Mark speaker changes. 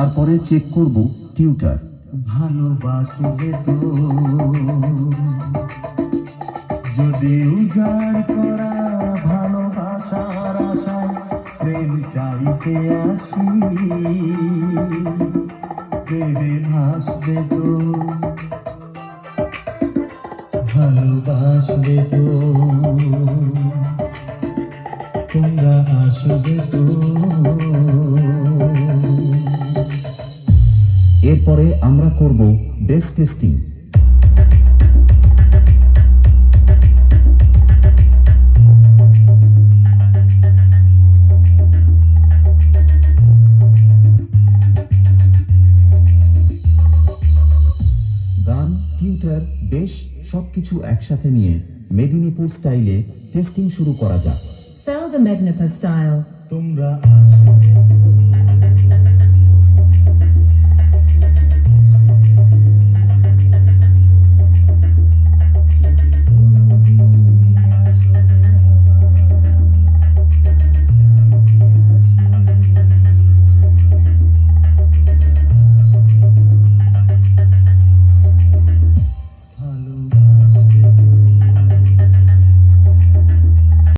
Speaker 1: তারপরে চেক করব টিউটার।
Speaker 2: ভালোবাসবে তো যদি উজাড় করা ভালোবাসার আশায় প্রেম চাইতে আসি, প্রেমে ভাসবে তো ভালোবাসবে তো তোমরা আসবে তো।
Speaker 1: এরপরে আমরা করব বেস টেস্টিং। গান, টিউটার, বেশ সবকিছু একসাথে নিয়ে মেদিনীপুর স্টাইলে টেস্টিং শুরু করা যাক।
Speaker 3: Fell the Mednipur style.
Speaker 2: তোমরা আসবে তো